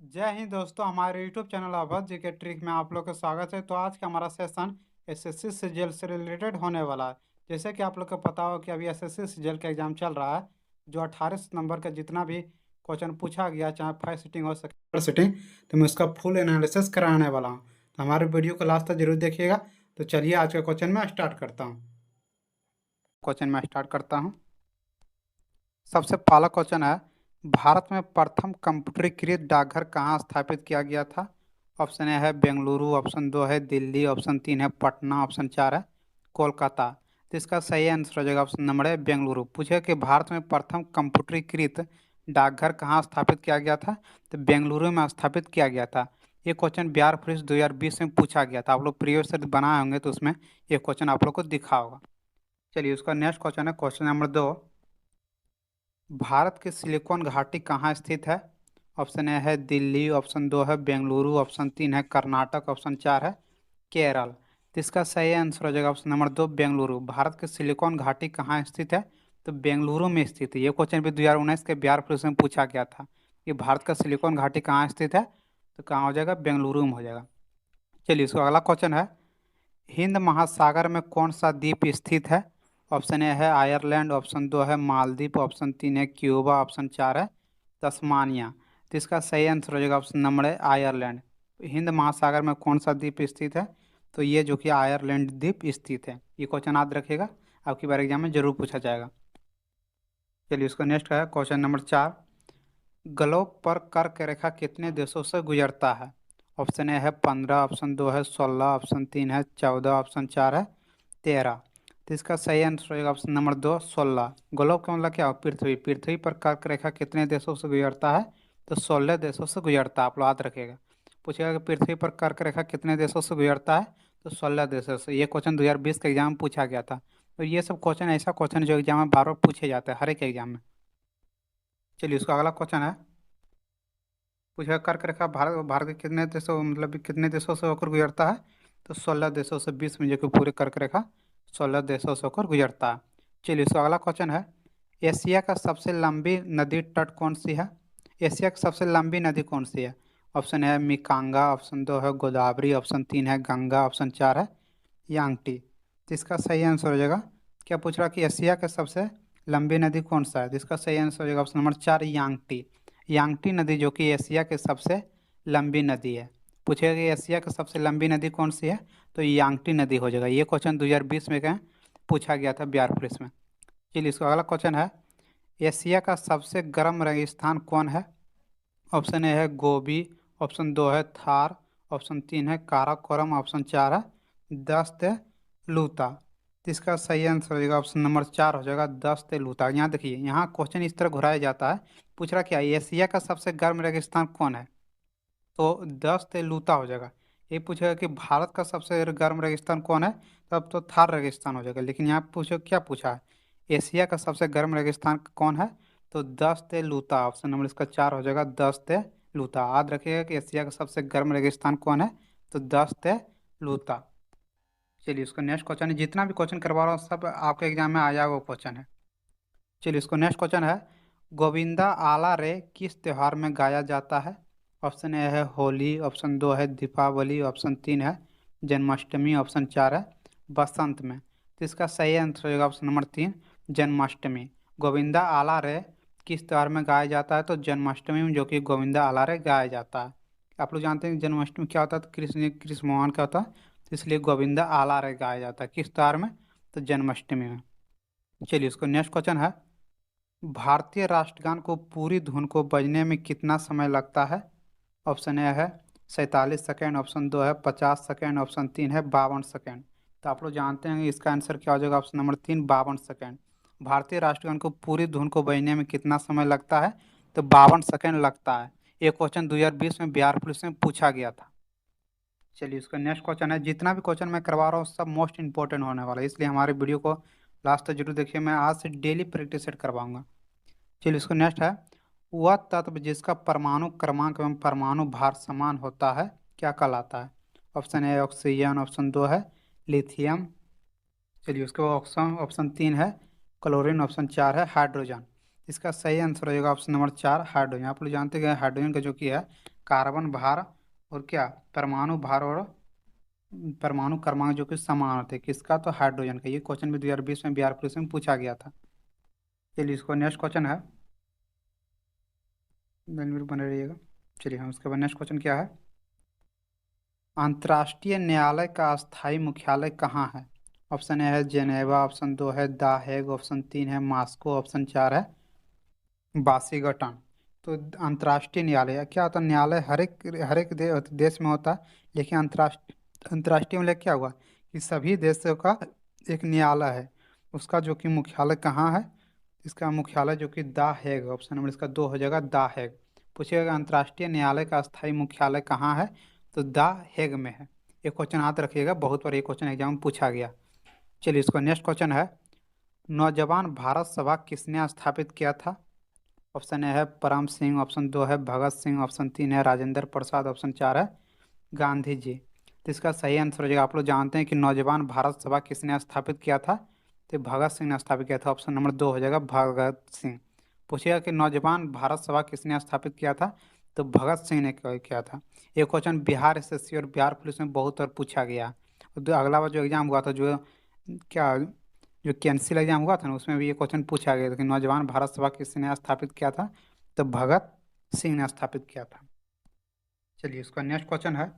जय हिंद दोस्तों, हमारे यूट्यूब चैनल अवध जी के ट्रिक में आप लोग का स्वागत है। तो आज का हमारा सेशन एसएससी सीजीएल से रिलेटेड होने वाला है। जैसे कि आप लोग को पता हो कि अभी एसएससी सीजीएल का एग्जाम चल रहा है, जो 18 नंबर का जितना भी क्वेश्चन पूछा गया, चाहे फाइव सिटिंग हो सके सिटिंग, तो मैं उसका फुल एनालिसिस कराने वाला हूँ। तो हमारे वीडियो को लास्ट तक जरूर देखिएगा। तो चलिए आज का क्वेश्चन मैं स्टार्ट करता हूँ। सबसे पहला क्वेश्चन है, भारत में प्रथम कंप्यूटरीकृत डाकघर कहाँ स्थापित किया गया था? ऑप्शन ए है बेंगलुरु, ऑप्शन दो है दिल्ली, ऑप्शन तीन है पटना, ऑप्शन चार है कोलकाता। तो इसका सही आंसर हो जाएगा ऑप्शन नंबर है बेंगलुरु। पूछे कि भारत में प्रथम कंप्यूटरीकृत डाकघर कहाँ स्थापित किया गया था? तो बेंगलुरु में स्थापित किया गया था। ये क्वेश्चन बिहार पुलिस 2020 में पूछा गया था। आप लोग प्रीवियस से बनाए होंगे तो उसमें ये क्वेश्चन आप लोग को दिखा होगा। चलिए उसका नेक्स्ट क्वेश्चन है, क्वेश्चन नंबर दो, भारत की सिलिकॉन घाटी कहाँ स्थित है? ऑप्शन ए है दिल्ली, ऑप्शन दो है बेंगलुरु, ऑप्शन तीन है कर्नाटक, ऑप्शन चार है केरल। तो इसका सही आंसर हो जाएगा ऑप्शन नंबर दो बेंगलुरु। भारत की सिलिकॉन घाटी कहाँ स्थित है? तो बेंगलुरु में स्थित है। ये क्वेश्चन भी 2019 के बिहार पुलिस में पूछा गया था कि भारत का सिलिकॉन घाटी कहाँ स्थित है, तो कहाँ हो जाएगा? बेंगलुरु में हो जाएगा। चलिए इसका अगला क्वेश्चन है, हिंद महासागर में कौन सा द्वीप स्थित है? ऑप्शन ए है आयरलैंड, ऑप्शन दो है मालदीव, ऑप्शन तीन है क्यूबा, ऑप्शन चार है तस्मानिया। तो इसका सही आंसर हो जाएगा ऑप्शन नंबर है आयरलैंड। हिंद महासागर में कौन सा द्वीप स्थित है? तो ये जो कि आयरलैंड द्वीप स्थित है। ये क्वेश्चन याद रखिएगा, आपकी बार एग्जाम में जरूर पूछा जाएगा। चलिए उसका नेक्स्ट है क्वेश्चन नंबर चार, ग्लोब पर कर्क रेखा कितने देशों से गुजरता है? ऑप्शन ए है 15, ऑप्शन दो है 16, ऑप्शन तीन है 14, ऑप्शन चार है 13। तो इसका सही आंसर होगा ऑप्शन नंबर दो 16। ग्लोब का मतलब क्या हो? पृथ्वी। पृथ्वी पर कर्क रेखा कितने देशों से गुजरता है? तो 16 देशों से गुजरता है। आप लोग याद रखिएगा। पूछेगा कि पृथ्वी पर कर्क रेखा कितने देशों से गुजरता है? तो 16 देशों से। ये क्वेश्चन 2020 के एग्जाम में पूछा गया था। तो ये सब क्वेश्चन ऐसा क्वेश्चन है जो एग्जाम में बार बार पूछे जाते हैं, हर एक एग्जाम में। चलिए उसका अगला क्वेश्चन है, पूछा कर्क रेखा भारत भारत के कितने देशों मतलब कि कितने देशों से होकर गुजरता है? तो 16 देशों से। 20 में जो कि पूरे कर्क रेखा 16 देशों से होकर गुजरता है। चलिए इसका अगला क्वेश्चन है, एशिया का सबसे लंबी नदी तट कौन सी है? एशिया की सबसे लंबी नदी कौन सी है? ऑप्शन है मिकांगा, ऑप्शन दो है गोदावरी, ऑप्शन तीन है गंगा, ऑप्शन चार है यांगटी। तो इसका सही आंसर हो जाएगा, क्या पूछ रहा कि एशिया का सबसे लंबी नदी कौन सा है? तो इसका सही आंसर हो जाएगा ऑप्शन नंबर चार यांगटी। यांगटी नदी जो कि एशिया के सबसे लंबी नदी है। पूछेगा कि एशिया की सबसे लंबी नदी कौन सी है? तो यांगटी नदी हो जाएगा। ये क्वेश्चन 2020 में क्या पूछा गया था बिहार पुलिस में। चलिए इसका अगला क्वेश्चन है, एशिया का सबसे गर्म रेगिस्तान कौन है? ऑप्शन ए है गोबी, ऑप्शन दो है थार, ऑप्शन तीन है काराकोरम, ऑप्शन चार है दस्त लूता। तो इसका सही आंसर हो जाएगा ऑप्शन नंबर चार हो जाएगा दस्त लूता। यहाँ देखिए, यहाँ क्वेश्चन इस तरह घुराया जाता है। पूछ रहा क्या है, एशिया का सबसे गर्म रेगिस्तान कौन है? तो दस्त लूता हो जाएगा। ये पूछेगा कि भारत का सबसे गर्म रेगिस्तान कौन है? तब तो थार रेगिस्तान हो जाएगा। लेकिन यहाँ पूछो क्या पूछा है, एशिया का सबसे गर्म रेगिस्तान कौन है? तो दस्त लूता। ऑप्शन नंबर इसका चार हो जाएगा दस्त लूता। याद रखिएगा कि एशिया का सबसे गर्म रेगिस्तान कौन है? तो दस्त लूता। चलिए उसका नेक्स्ट क्वेश्चन है, जितना भी क्वेश्चन करवा रहा हूँ सब आपके एग्जाम में आया हुआ क्वेश्चन है। चलिए इसको नेक्स्ट क्वेश्चन है, गोविंदा आला रे किस त्योहार में गाया जाता है? ऑप्शन ए है होली, ऑप्शन दो है दीपावली, ऑप्शन तीन है जन्माष्टमी, ऑप्शन चार है बसंत में। तो इसका सही आंसर होगा ऑप्शन नंबर तीन जन्माष्टमी। गोविंदा आला रे किस त्योहार में गाया जाता है? तो जन्माष्टमी में, जो कि गोविंदा आला रे गाया जाता है। आप लोग जानते हैं जन्माष्टमी क्या होता है? तो कृष्ण भगवान का होता है, तो इसलिए गोविंदा आला रे गाया जाता है। किस त्योहार में? तो जन्माष्टमी में। चलिए इसको नेक्स्ट क्वेश्चन है, भारतीय राष्ट्रगान को पूरी धुन को बजने में कितना समय लगता है? ऑप्शन ए है 47 सेकेंड, ऑप्शन दो है 50 सेकेंड, ऑप्शन तीन है 52 सेकेंड। तो आप लोग जानते हैं इसका आंसर क्या हो जाएगा? ऑप्शन नंबर तीन 52 सेकेंड। भारतीय राष्ट्रगान को पूरी धुन को बजने में कितना समय लगता है? तो 52 सेकेंड लगता है। ये क्वेश्चन 2020 में बिहार पुलिस में पूछा गया था। चलिए इसका नेक्स्ट क्वेश्चन है, जितना भी क्वेश्चन मैं करवा रहा हूँ सब मोस्ट इंपॉर्टेंट होने वाला है, इसलिए हमारे वीडियो को लास्ट तक जरूर देखिए। मैं आज से डेली प्रैक्टिस सेट करवाऊंगा। चलिए इसको नेक्स्ट है, वह तत्व जिसका परमाणु क्रमांक एवं परमाणु भार समान होता है क्या कहलाता है? ऑप्शन ए ऑक्सीजन, ऑप्शन दो है लिथियम, चलिए उसके बाद ऑप्शन ऑप्शन तीन है क्लोरीन, ऑप्शन चार है हाइड्रोजन। इसका सही आंसर हो जाएगा ऑप्शन नंबर चार हाइड्रोजन। आप लोग जानते हैं हाइड्रोजन का जो कि है कार्बन भार और क्या परमाणु भार और परमाणु क्रमांक जो कि समान होते हैं, किसका? तो हाइड्रोजन का। ये क्वेश्चन भी 2020 में बिहार पुलिस में पूछा गया था। चलिए इसको नेक्स्ट क्वेश्चन है, लाइन में बने रहिएगा। चलिए हम उसके बाद नेक्स्ट क्वेश्चन क्या है, अंतर्राष्ट्रीय न्यायालय का स्थायी मुख्यालय कहाँ है? ऑप्शन ए है जेनेवा, ऑप्शन दो है द हेग, ऑप्शन तीन है मॉस्को, ऑप्शन चार है वाशिंगटन। तो अंतर्राष्ट्रीय न्यायालय क्या होता है? न्यायालय हर एक देश में होता है, लेकिन अंतर्राष्ट्रीय में क्या हुआ कि सभी देशों का एक न्यायालय है। उसका जो कि मुख्यालय कहाँ है? इसका मुख्यालय जो कि द हेग, ऑप्शन नंबर इसका दो हो जाएगा, द हेग। पूछिएगा अंतर्राष्ट्रीय न्यायालय का स्थायी मुख्यालय कहाँ है, तो द हेग में है। ये क्वेश्चन याद रखिएगा, बहुत बार ये क्वेश्चन एग्जाम में पूछा गया। चलिए इसका नेक्स्ट क्वेश्चन है, नौजवान भारत सभा किसने स्थापित किया था? ऑप्शन ए है परम सिंह, ऑप्शन दो है भगत सिंह, ऑप्शन तीन है राजेंद्र प्रसाद, ऑप्शन चार है गांधी जी। तो इसका सही आंसर हो जाएगा, आप लोग जानते हैं कि नौजवान भारत सभा किसने स्थापित किया था? तो भगत सिंह ने स्थापित किया था। ऑप्शन नंबर दो हो जाएगा भगत सिंह। पूछिएगा कि नौजवान भारत सभा किसने स्थापित किया था? तो भगत सिंह ने किया था। ये क्वेश्चन बिहार एसएससी और बिहार पुलिस में बहुत बार पूछा गया। और अगला बार जो एग्जाम हुआ था, जो क्या जो कैंसिल एग्जाम हुआ था ना, उसमें भी ये क्वेश्चन पूछा गया था कि नौजवान भारत सभा किसने स्थापित किया था? तो भगत सिंह ने स्थापित किया था। चलिए इसका नेक्स्ट क्वेश्चन है,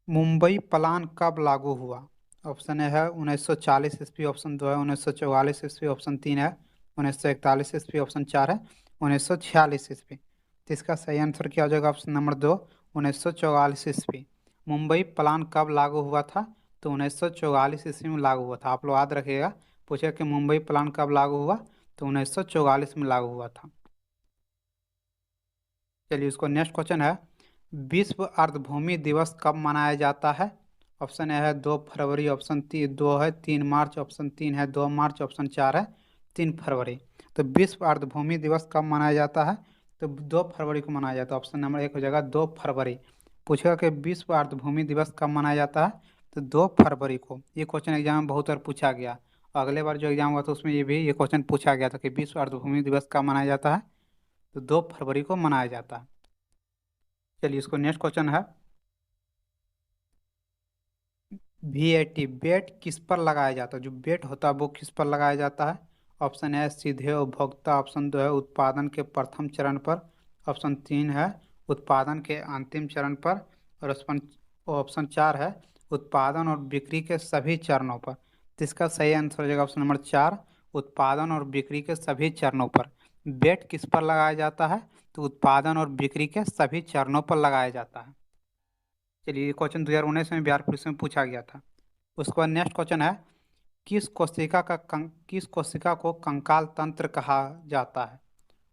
मुंबई प्लान कब लागू हुआ? ऑप्शन ए है 1940 ईस्वी, ऑप्शन दो है 1944 ईस्वी, ऑप्शन तीन है 1941 ईस्वी, ऑप्शन चार है 1946 ईस्वी। तो इसका सही आंसर क्या हो जाएगा? ऑप्शन नंबर दो 1944 ईस्वी। मुंबई प्लान कब लागू हुआ था? तो 1944 ईस्वी में लागू हुआ था। आप लोग याद रखिएगा, पूछेगा कि मुंबई प्लान कब लागू हुआ, तो 1944 में लागू हुआ था। चलिए इसको नेक्स्ट क्वेश्चन है, विश्व अर्धभूमि दिवस कब मनाया जाता है? ऑप्शन ए है 2 फरवरी, ऑप्शन दो है 3 मार्च, ऑप्शन तीन है 2 मार्च, ऑप्शन चार है 3 फरवरी। तो विश्व अर्धभूमि दिवस कब मनाया जाता है? तो 2 फरवरी को मनाया जाता है। ऑप्शन नंबर एक हो जाएगा 2 फरवरी। पूछेगा कि विश्व अर्धभूमि दिवस कब मनाया जाता है? तो 2 फरवरी को। ये क्वेश्चन एग्जाम में बहुत बार पूछा गया। अगले बार जो एग्जाम हुआ था उसमें ये क्वेश्चन पूछा गया था कि विश्व अर्धभूमि दिवस कब मनाया जाता है? तो 2 फरवरी को मनाया जाता है। चलिए इसको नेक्स्ट क्वेश्चन है, VAT बेट किस पर लगाया जाता है? जो बेट होता है वो किस पर लगाया जाता है? ऑप्शन है सीधे उपभोक्ता, ऑप्शन दो है उत्पादन के प्रथम चरण पर, ऑप्शन तीन है उत्पादन के अंतिम चरण पर, और ऑप्शन चार है उत्पादन और बिक्री के सभी चरणों पर। तो इसका सही आंसर हो जाएगा ऑप्शन नंबर चार, उत्पादन और बिक्री के सभी चरणों पर। बेट किस पर लगाया जाता है? तो उत्पादन और बिक्री के सभी चरणों पर लगाया जाता है। चलिए ये क्वेश्चन 2019 में बिहार पुलिस में पूछा गया था। उसके बाद नेक्स्ट क्वेश्चन है, किस कोशिका को कंकाल तंत्र कहा जाता है?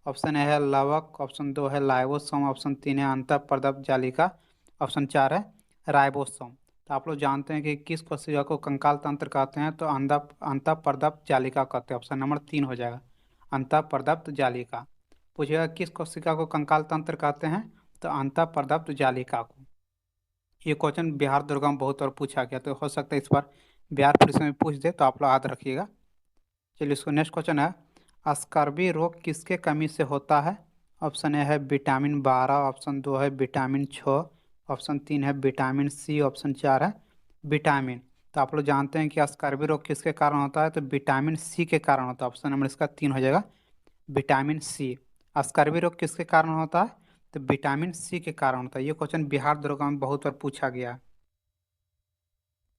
ऑप्शन ए है लवक, ऑप्शन दो है लाइवोसोम, ऑप्शन तीन है अंतःपर्दप जालिका, ऑप्शन चार है राइबोसोम। तो आप लोग जानते हैं कि किस कोशिका को कंकाल तंत्र कहते हैं? तो अंतःपर्दप जालिका कहते हैं। ऑप्शन नंबर तीन हो जाएगा अंतःपर्दप जालिका। पूछेगा किस कोशिका को कंकाल तंत्र कहते हैं? तो अंतःपर्दप जालिका को। ये क्वेश्चन बिहार दुर्गा में बहुत बार पूछा गया, तो हो सकता है इस बार बिहार पुलिस में पूछ दे, तो आप लोग याद रखिएगा। चलिए इसको नेक्स्ट क्वेश्चन है, स्कर्वी रोग किसके कमी से होता है? ऑप्शन ए है विटामिन 12, ऑप्शन दो है विटामिन 6, ऑप्शन तीन है विटामिन सी, ऑप्शन चार है विटामिन। तो आप लोग जानते हैं कि स्कर्वी रोग किसके कारण होता है? तो विटामिन सी के कारण होता है। ऑप्शन नंबर इसका तीन हो जाएगा विटामिन सी। स्कर्वी रोग किसके कारण होता है? तो विटामिन सी के कारण होता है। ये क्वेश्चन बिहार दरोगा में बहुत बार पूछा गया है।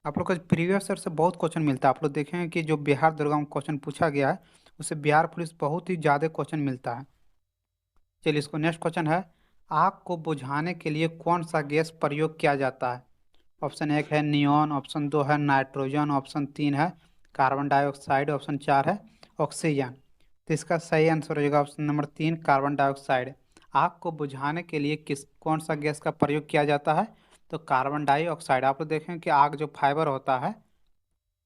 आप लोग का प्रीवियस ईयर से बहुत क्वेश्चन मिलता है। आप लोग देखेंगे कि जो बिहार दरोगा में क्वेश्चन पूछा गया है उससे बिहार पुलिस बहुत ही ज़्यादा क्वेश्चन मिलता है। चलिए इसको नेक्स्ट क्वेश्चन है, आग को बुझाने के लिए कौन सा गैस प्रयोग किया जाता है? ऑप्शन एक है नियॉन, ऑप्शन दो है नाइट्रोजन, ऑप्शन तीन है कार्बन डाइऑक्साइड, ऑप्शन चार है ऑक्सीजन। तो इसका सही आंसर हो जाएगा ऑप्शन नंबर तीन कार्बन डाइऑक्साइड। आग को बुझाने के लिए कौन सा गैस का प्रयोग किया जाता है? तो कार्बन डाइऑक्साइड। आप लोग देखें कि आग जो फाइबर होता है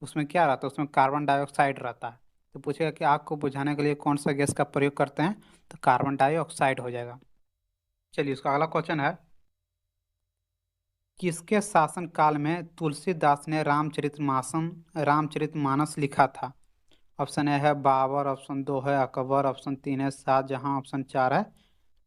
उसमें क्या रहता है? उसमें कार्बन डाइऑक्साइड रहता है। तो पूछेगा कि आग को बुझाने के लिए कौन सा गैस का प्रयोग करते हैं? तो कार्बन डाइऑक्साइड हो जाएगा। चलिए इसका अगला क्वेश्चन है, किसके शासन काल में तुलसीदास ने रामचरितमानस लिखा था? ऑप्शन ए है बाबर, ऑप्शन दो है अकबर, ऑप्शन तीन है शाहजहां, ऑप्शन चार है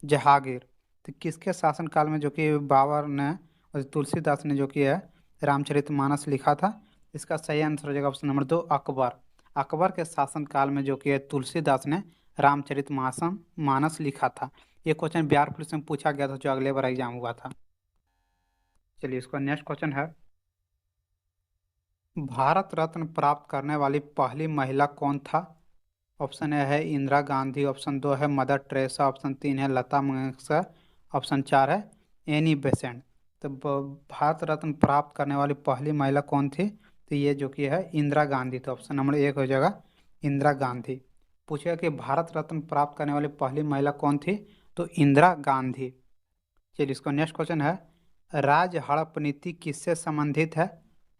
जहांगीर। तो किसके शासनकाल में जो कि बाबर ने और तुलसीदास ने जो कि है रामचरितमानस लिखा था? इसका सही आंसर हो जाएगा ऑप्शन नंबर 2, अकबर। अकबर के शासनकाल में जो कि है तुलसीदास ने रामचरितमानस मानस लिखा था। ये क्वेश्चन बिहार पुलिस में पूछा गया था जो अगले बार एग्जाम हुआ था। चलिए, इसका नेक्स्ट क्वेश्चन है, भारत रत्न प्राप्त करने वाली पहली महिला कौन था? ऑप्शन ए है इंदिरा गांधी, ऑप्शन 2 है मदर टेरेसा, ऑप्शन 3 है लता मंगेशकर, ऑप्शन 4 है एनी बेसेंट। तो भारत रत्न प्राप्त करने वाली पहली महिला कौन थी? तो ये जो कि है इंदिरा गांधी। तो ऑप्शन नंबर 1 हो जाएगा इंदिरा गांधी। पूछेगा कि भारत रत्न प्राप्त करने वाली पहली महिला कौन थी? तो इंदिरा गांधी। चलिए, इसका नेक्स्ट क्वेश्चन है, राज हड़प नीति किससे संबंधित है?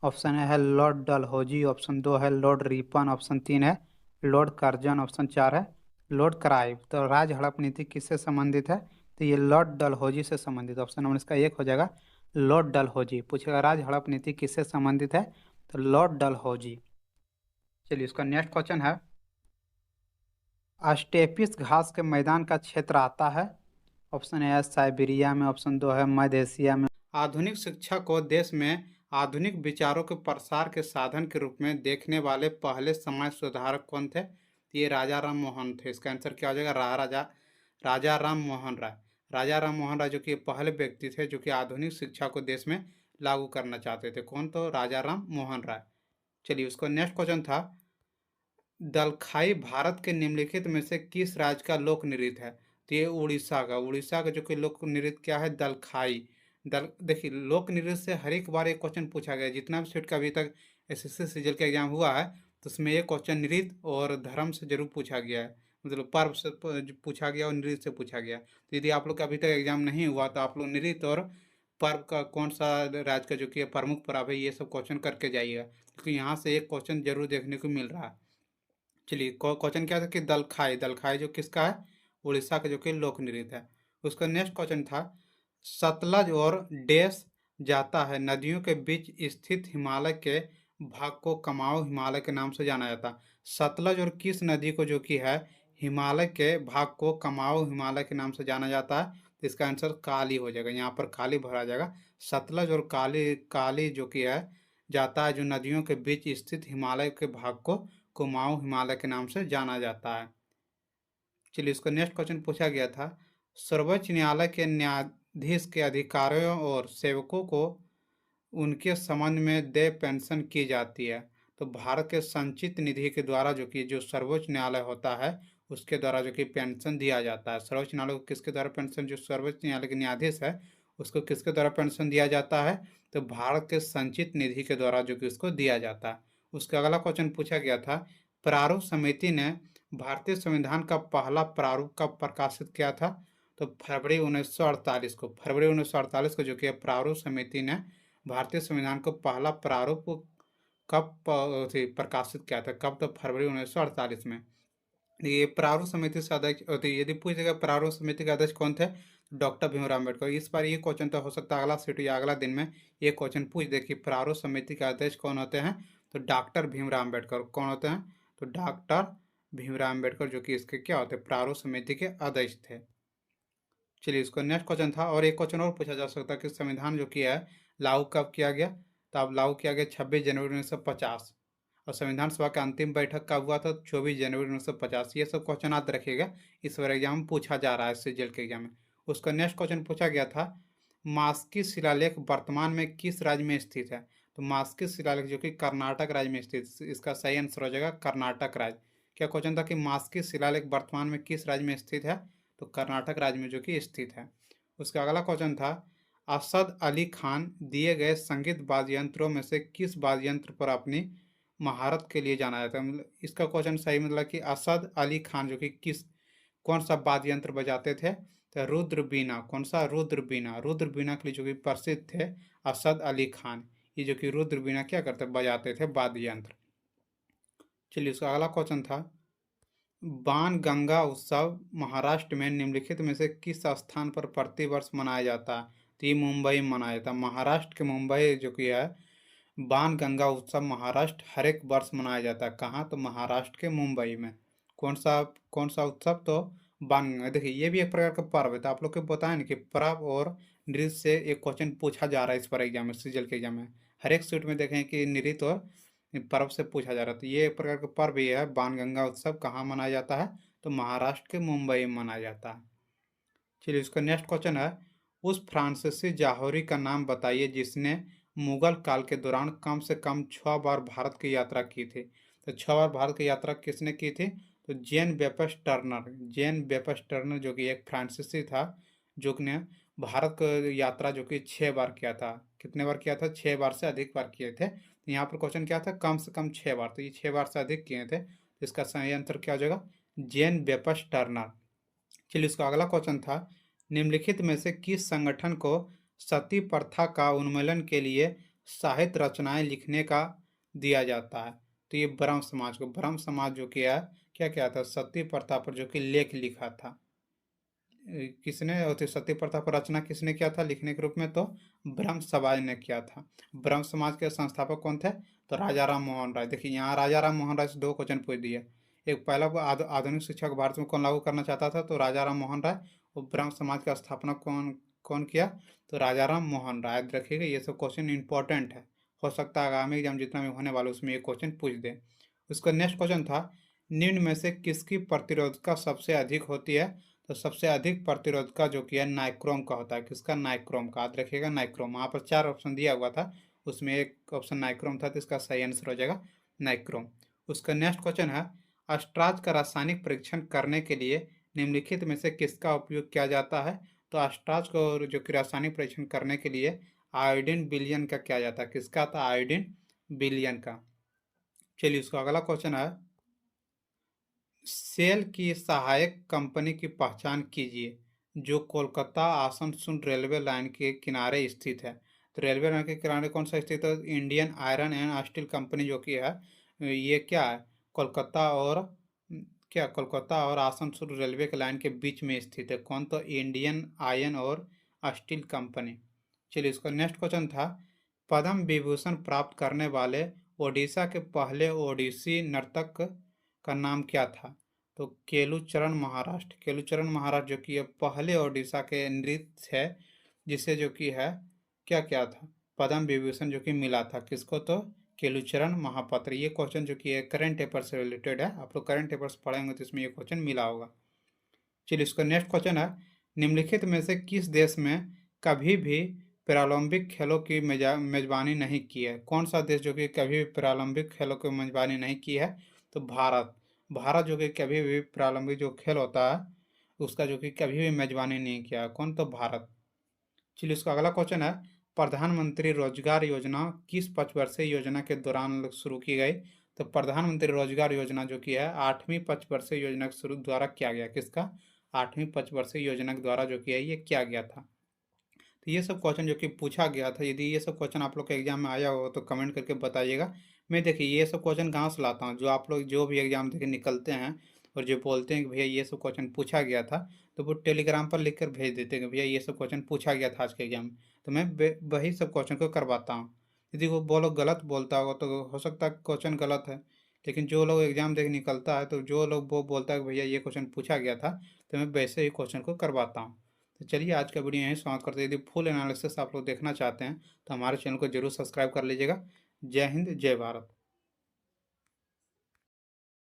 ऑप्शन ए है लॉर्ड डलहौजी, ऑप्शन 2 है लॉर्ड रिपन, ऑप्शन 3 है लॉर्ड कर्जन, ऑप्शन 4 है लॉर्ड क्राइव। तो राज हड़प नीति किससे संबंधित है? तो ये लॉर्ड डलहौजी से संबंधित। ऑप्शन नंबर इसका 1 हो जाएगा लॉर्ड डलहौजी। पूछेगा राज हड़प नीति किससे संबंधित है? तो लॉर्ड डलहौजी। चलिए, इसका नेक्स्ट क्वेश्चन है, स्टेपिस घास के मैदान का क्षेत्र आता है? ऑप्शन ए है साइबेरिया में, ऑप्शन 2 है मध्य एशिया में। आधुनिक शिक्षा को देश में आधुनिक विचारों के प्रसार के साधन के रूप में देखने वाले पहले समाज सुधारक कौन थे? ये राजा राम मोहन थे। इसका आंसर क्या हो जाएगा? राजा राम मोहन राय। राजा राम मोहन राय जो कि पहले व्यक्ति थे जो कि आधुनिक शिक्षा को देश में लागू करना चाहते थे। कौन? तो राजा राम मोहन राय। चलिए, उसका नेक्स्ट क्वेश्चन था, दलखाई भारत के निम्नलिखित में से किस राज्य का लोक नृत्य है? तो ये उड़ीसा का जो कि लोक नृत्य क्या है? दलखाई। देखिए, लोक नृत्य से हर एक बार एक क्वेश्चन पूछा गया, जितना भी सेट का अभी तक एसएससी सीजीएल का एग्जाम हुआ है तो उसमें एक क्वेश्चन नृत्य और धर्म से जरूर पूछा गया है, मतलब पर्व से पूछा गया और नृत्य से पूछा गया। तो यदि आप लोग का अभी तक एग्जाम नहीं हुआ तो आप लोग नृत्य और पर्व का कौन सा राज्य का जो कि प्रमुख पर्व है ये सब क्वेश्चन करके जाइएगा, क्योंकि यहाँ से एक क्वेश्चन जरूर देखने को मिल रहा है। चलिए, क्वेश्चन क्या था कि दलखाई। दलखाई जो किसका है? उड़ीसा का जो कि लोक नृत्य है। उसका नेक्स्ट क्वेश्चन था, सतलज और डैश जाता है नदियों के बीच स्थित हिमालय के भाग को कमाऊ हिमालय के नाम से जाना जाता है। सतलज और किस नदी को जो कि है हिमालय के भाग को कमाऊ हिमालय के नाम से जाना जाता है? तो इसका आंसर काली हो जाएगा, यहाँ पर काली भरा जाएगा। सतलज और काली काली जो कि है जाता है जो नदियों के बीच स्थित हिमालय के भाग को कुमाऊं हिमालय के नाम से जाना जाता है। चलिए, इसको नेक्स्ट क्वेश्चन पूछा गया था, सर्वोच्च न्यायालय के न्यायाधीश के अधिकारियों और सेवकों को उनके संबंध में देय पेंशन की जाती है? तो भारत के संचित निधि के द्वारा जो कि जो सर्वोच्च न्यायालय होता है उसके द्वारा जो कि पेंशन दिया जाता है। सर्वोच्च न्यायालय को किसके द्वारा पेंशन, जो सर्वोच्च न्यायालय के न्यायाधीश है उसको किसके द्वारा पेंशन दिया जाता है? तो भारत के संचित निधि के द्वारा जो कि उसको दिया जाता है। उसका अगला क्वेश्चन पूछा गया था, प्रारूप समिति ने भारतीय संविधान का पहला प्रारूप कब प्रकाशित किया था? तो फरवरी 1948 को। फरवरी 1948 को जो कि प्रारूप समिति ने भारतीय संविधान को पहला प्रारूप कब प्रकाशित किया था? कब? तो फरवरी 1948 में। ये प्रारूप समिति से अध्यक्ष होती, यदि पूछेगा प्रारूप समिति के अध्यक्ष कौन थे? डॉक्टर भीमराव अम्बेडकर। इस बार ये क्वेश्चन तो हो सकता है अगला सीट या अगला दिन में ये क्वेश्चन पूछ दे कि प्रारूप समिति के अध्यक्ष कौन होते हैं? तो डॉक्टर भीमराव अम्बेडकर। कौन होते हैं? तो डॉक्टर भीमराव अम्बेडकर जो कि इसके क्या होते हैं? प्रारूप समिति के अध्यक्ष थे। चलिए, इसको नेक्स्ट क्वेश्चन था, और एक क्वेश्चन और पूछा जा सकता है कि संविधान जो किया है लागू कब किया गया? तो अब लागू किया गया 26 जनवरी 1950। और संविधान सभा का अंतिम बैठक कब हुआ था? 24 जनवरी 1950। ये सब क्वेश्चन याद रखिएगा, इस बार एग्जाम में पूछा जा रहा है सीजीएल के एग्जाम में। उसका नेक्स्ट क्वेश्चन पूछा गया था, मास्की शिलालेख वर्तमान में किस राज्य में स्थित है? तो मास्की शिलालेख जो कि कर्नाटक राज्य में स्थित, इसका सही आंसर हो जाएगा कर्नाटक राज्य। क्या क्वेश्चन था कि मास्की शिलालेख वर्तमान में किस राज्य में स्थित है? तो कर्नाटक राज्य में जो कि स्थित है। उसका अगला क्वेश्चन था, असद अली खान दिए गए संगीत वाद्य यंत्रों में से किस वाद्य यंत्र पर अपनी महारत के लिए जाना जाता है? मतलब इसका क्वेश्चन सही मतलब कि असद अली खान जो कि कौन सा वाद्य यंत्र बजाते थे? तो रुद्र बीना। कौन सा? रुद्र बीना। रुद्र बीना के लिए जो कि प्रसिद्ध थे असद अली खान। ये जो कि रुद्र बीना क्या करते, बजाते थे वाद्य यंत्र। चलिए, उसका अगला क्वेश्चन था, बाण गंगा उत्सव महाराष्ट्र में निम्नलिखित में से किस स्थान पर प्रतिवर्ष मनाया जाता है? तो ये मुंबई में मनाया जाता है। महाराष्ट्र के मुंबई जो कि है बाण गंगा उत्सव महाराष्ट्र हर एक वर्ष मनाया जाता है। कहाँ? तो महाराष्ट्र के मुंबई में। कौन सा उत्सव? तो बाणगंगा, देखिए ये भी एक प्रकार का पर्व है। तो आप लोग को बताया ना कि पर्व और नृत्य से एक क्वेश्चन पूछा जा रहा है इस पर एग्जाम में, सीजल के एग्जाम में। हर एक सीट में देखें कि नृत्य और पर्व से पूछा जा रहा है। तो ये एक प्रकार का पर्व ही है। बाणगंगा उत्सव कहाँ मनाया जाता है? तो महाराष्ट्र के मुंबई में मनाया जाता है। चलिए इसका नेक्स्ट क्वेश्चन है, उस फ्रांसीसी जौहरी का नाम बताइए जिसने मुगल काल के दौरान कम से कम 6 बार भारत की यात्रा की थी। तो 6 बार भारत की यात्रा किसने की थी? तो जेन बेपस टर्नर, जेन बेपस टर्नर जो कि एक फ्रांसीसी था, जो कि ने भारत की यात्रा जो कि 6 बार किया था। कितने बार किया था? 6 बार से अधिक बार किए थे। तो यहाँ पर क्वेश्चन क्या था? कम से कम 6 बार, तो ये 6 बार से अधिक किए थे। तो इसका सही आंसर क्या हो जाएगा? जेन बेपस टर्नर। चलिए इसका अगला क्वेश्चन था, निम्नलिखित में से किस संगठन को सती प्रथा का उन्मूलन के लिए साहित्य रचनाएं लिखने का दिया जाता है? तो ये ब्रह्म समाज को, ब्रह्म समाज जो किया क्या क्या था? सती प्रथा पर जो कि लेख लिखा था। किसने होती सती प्रथा पर रचना किसने किया था लिखने के रूप में? तो ब्रह्म समाज ने किया था। ब्रह्म समाज के संस्थापक कौन थे? तो राजा राम मोहन राय। देखिए यहाँ राजा राम मोहन राय से 2 क्वेश्चन पूछ दिए। एक पहला आधुनिक शिक्षा को भारत में कौन लागू करना चाहता था? तो राजा राम मोहन राय। और ब्रह्म समाज का स्थापना कौन कौन किया? तो राजा राम मोहन राय। याद रखिएगा ये सब क्वेश्चन इंपॉर्टेंट है, हो सकता है आगामी एग्जाम जितना भी होने वाला उसमें ये क्वेश्चन पूछ दे। उसका नेक्स्ट क्वेश्चन था, निम्न में से किसकी प्रतिरोधकता सबसे अधिक होती है? तो सबसे अधिक प्रतिरोधकता जो कि है नाइक्रोम का होता है। किसका? नाइक्रोम का। याद रखिएगा नाइक्रोम। वहाँ पर 4 ऑप्शन दिया हुआ था, उसमें एक ऑप्शन नाइक्रोम था, तो इसका सही आंसर हो जाएगा नाइक्रोम। उसका नेक्स्ट क्वेश्चन है, अस्ट्राज का रासायनिक परीक्षण करने के लिए निम्नलिखित में से किसका उपयोग किया जाता है? तो अस्ट्राज को जो कि रासायनिक परीक्षण करने के लिए आयोडीन विलयन का किया जाता है। किसका था? आयोडीन विलयन का। चलिए उसका अगला क्वेश्चन है, सेल की सहायक कंपनी की पहचान कीजिए जो कोलकाता आसनसोल रेलवे लाइन के किनारे स्थित है। तो रेलवे लाइन के किनारे कौन सा स्थित है? Indian iron and steel company जो कि है, ये क्या है? कोलकाता और क्या कोलकाता और आसनसोल रेलवे के लाइन के बीच में स्थित है। कौन? तो इंडियन आयरन और स्टील कंपनी। चलिए इसका नेक्स्ट क्वेश्चन था, पद्म विभूषण प्राप्त करने वाले ओडिशा के पहले ओडिसी नर्तक का नाम क्या था? तो केलुचरण महाराष्ट्र। केलुचरण महाराष्ट्र जो कि ये पहले ओडिशा के नृत्य है जिसे जो कि है क्या क्या था? पद्म विभूषण जो कि मिला था। किसको? तो केलुचरण महापात्र। ये क्वेश्चन जो कि है करंट अफेयर से रिलेटेड है, आप लोग करंट अफेयर्स पढ़ेंगे तो इसमें ये क्वेश्चन मिला होगा। चलिए इसका नेक्स्ट क्वेश्चन है, निम्नलिखित में से किस देश में कभी भी पैरालंपिक खेलों की मेजबानी नहीं की है? कौन सा देश जो कि कभी भी पैरालंपिक खेलों की मेजबानी नहीं की है? तो भारत। भारत जो कि कभी भी पैरालंपिक जो खेल होता है उसका जो कि कभी भी मेजबानी नहीं किया है। कौन? तो भारत। चलिए इसका अगला क्वेश्चन है, प्रधानमंत्री रोजगार योजना किस पंचवर्षीय योजना के दौरान शुरू की गई? तो प्रधानमंत्री रोजगार योजना जो कि है 8वीं पंचवर्षीय योजना के शुरू द्वारा किया गया। किसका? 8वीं पंचवर्षीय योजना के द्वारा जो कि है ये किया गया था। तो ये सब क्वेश्चन जो कि पूछा गया था, यदि ये सब क्वेश्चन आप लोग के एग्जाम में आया हो तो कमेंट करके बताइएगा। मैं देखिए ये सब क्वेश्चन कहाँ से लाता हूँ, जो आप लोग जो भी एग्जाम देके निकलते हैं और जो बोलते हैं कि भैया ये सब क्वेश्चन पूछा गया था, तो वो टेलीग्राम पर लिख कर भेज देते हैं कि भैया ये सब क्वेश्चन पूछा गया था आज के एग्जाम में। तो मैं वही सब क्वेश्चन को करवाता हूँ। यदि वो लोग गलत बोलता होगा तो हो सकता है क्वेश्चन गलत है, लेकिन जो लोग एग्जाम देके निकलता है तो जो लोग वो बोलता है कि भैया ये क्वेश्चन पूछा गया था, तो मैं वैसे ही क्वेश्चन को करवाता हूँ। तो चलिए आज का वीडियो यहीं समाप्त करते हैं। यदि फुल एनालिसिस आप लोग देखना चाहते हैं तो हमारे चैनल को जरूर सब्सक्राइब कर लीजिएगा। जय हिंद, जय भारत।